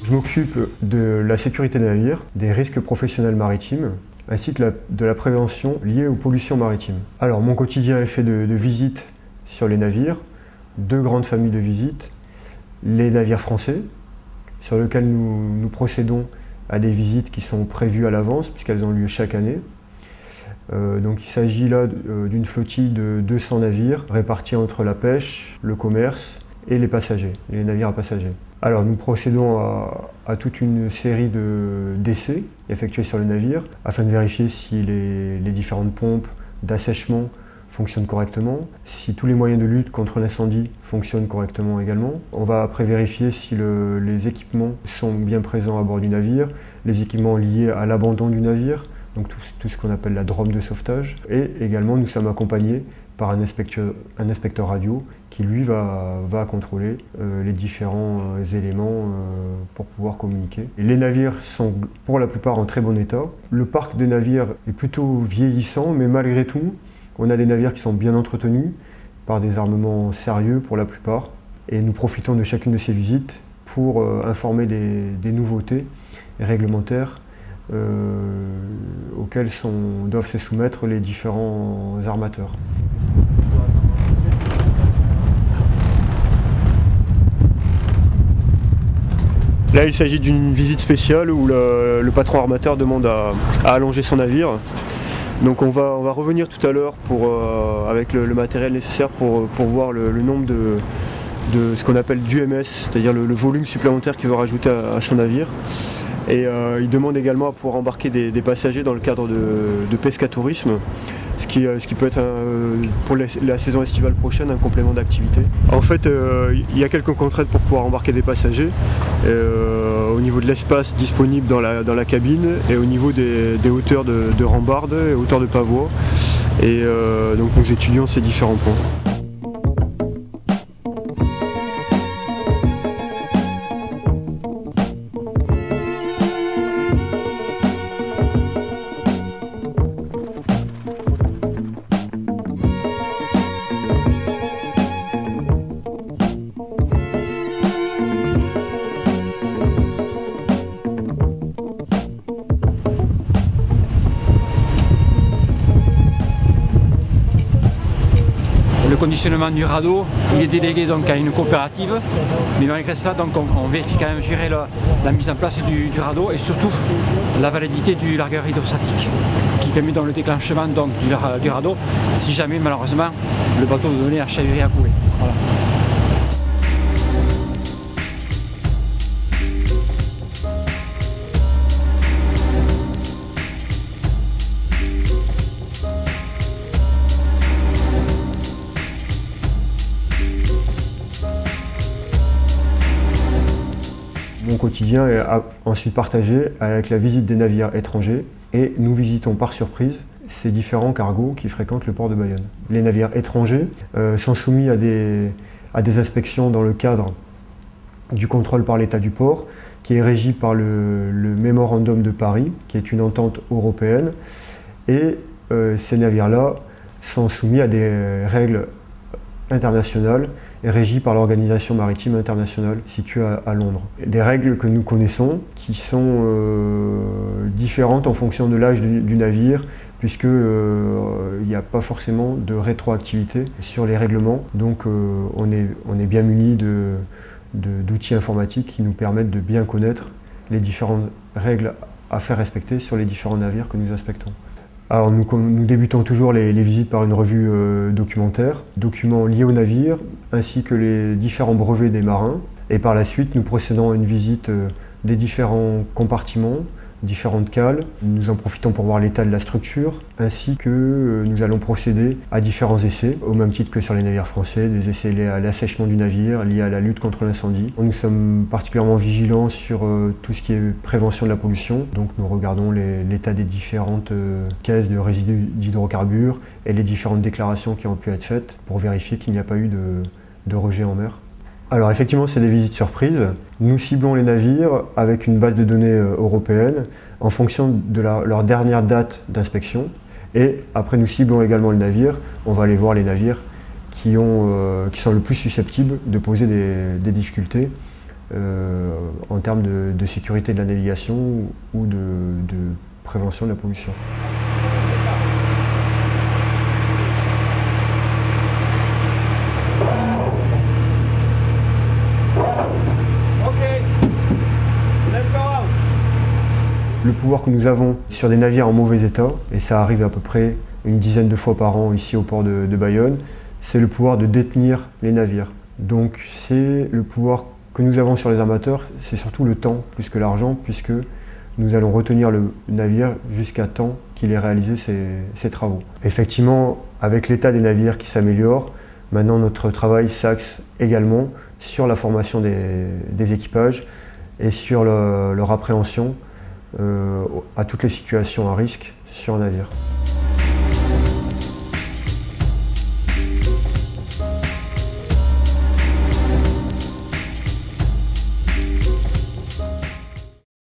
Je m'occupe de la sécurité des navires, des risques professionnels maritimes, ainsi que de la prévention liée aux pollutions maritimes. Alors, mon quotidien est fait de visites sur les navires, deux grandes familles de visites, les navires français, sur lesquels nous procédons à des visites qui sont prévues à l'avance, puisqu'elles ont lieu chaque année. Donc il s'agit là d'une flottille de 200 navires répartis entre la pêche, le commerce et les passagers, les navires à passagers. Alors nous procédons à toute une série d'essais effectués sur le navire afin de vérifier si les différentes pompes d'assèchement fonctionnent correctement, si tous les moyens de lutte contre l'incendie fonctionnent correctement également. On va après vérifier si les équipements sont bien présents à bord du navire, les équipements liés à l'abandon du navire, donc tout ce qu'on appelle la drome de sauvetage. Et également nous sommes accompagnés par un inspecteur radio qui lui va contrôler les différents éléments pour pouvoir communiquer. Et les navires sont pour la plupart en très bon état. Le parc des navires est plutôt vieillissant, mais malgré tout, on a des navires qui sont bien entretenus par des armements sérieux pour la plupart. Et nous profitons de chacune de ces visites pour informer des nouveautés réglementaires auxquelles doivent se soumettre les différents armateurs. Là, il s'agit d'une visite spéciale où le patron armateur demande à allonger son navire. Donc on va revenir tout à l'heure avec le matériel nécessaire pour voir le nombre de ce qu'on appelle d'UMS, c'est-à-dire le volume supplémentaire qu'il veut rajouter à son navire. Et il demande également à pouvoir embarquer des passagers dans le cadre de pescatourisme, ce qui peut être pour la saison estivale prochaine un complément d'activité. En fait, il y a quelques contraintes pour pouvoir embarquer des passagers au niveau de l'espace disponible dans la cabine et au niveau des hauteurs de rambarde et hauteurs de pavois. Et donc nous étudions ces différents points. Le conditionnement du radeau, il est délégué donc à une coopérative, mais malgré cela, donc on vérifie quand même gérer la mise en place du radeau et surtout la validité du largueur hydrostatique qui permet donc le déclenchement donc, du radeau si jamais malheureusement le bateau venait à chavirer à couler. Voilà. Mon quotidien est ensuite partagé avec la visite des navires étrangers et nous visitons par surprise ces différents cargos qui fréquentent le port de Bayonne. Les navires étrangers sont soumis à des inspections dans le cadre du contrôle par l'État du port qui est régi par le Mémorandum de Paris qui est une entente européenne et ces navires-là sont soumis à des règles internationales et régies par l'Organisation maritime internationale située à Londres. Des règles que nous connaissons qui sont différentes en fonction de l'âge du navire puisqu'il n'y a pas forcément de rétroactivité sur les règlements. Donc on est bien muni d'outils informatiques qui nous permettent de bien connaître les différentes règles à faire respecter sur les différents navires que nous inspectons. Alors nous débutons toujours les visites par une revue documentaire, documents liés au navire, ainsi que les différents brevets des marins. Et par la suite, nous procédons à une visite des différents compartiments, différentes cales. Nous en profitons pour voir l'état de la structure, ainsi que nous allons procéder à différents essais, au même titre que sur les navires français, des essais liés à l'assèchement du navire, liés à la lutte contre l'incendie. Nous sommes particulièrement vigilants sur tout ce qui est prévention de la pollution, donc nous regardons l'état des différentes caisses de résidus d'hydrocarbures et les différentes déclarations qui ont pu être faites pour vérifier qu'il n'y a pas eu de rejet en mer. Alors effectivement, c'est des visites surprises. Nous ciblons les navires avec une base de données européenne en fonction de leur dernière date d'inspection. Et après, nous ciblons également les navires. On va aller voir les navires qui sont le plus susceptibles de poser des difficultés en termes de sécurité de la navigation ou de prévention de la pollution. Le pouvoir que nous avons sur des navires en mauvais état, et ça arrive à peu près une dizaine de fois par an ici au port de Bayonne, c'est le pouvoir de détenir les navires. Donc c'est le pouvoir que nous avons sur les armateurs, c'est surtout le temps plus que l'argent, puisque nous allons retenir le navire jusqu'à temps qu'il ait réalisé ses travaux. Effectivement, avec l'état des navires qui s'améliore, maintenant notre travail s'axe également sur la formation des équipages et sur leur appréhension à toutes les situations à risque sur un navire.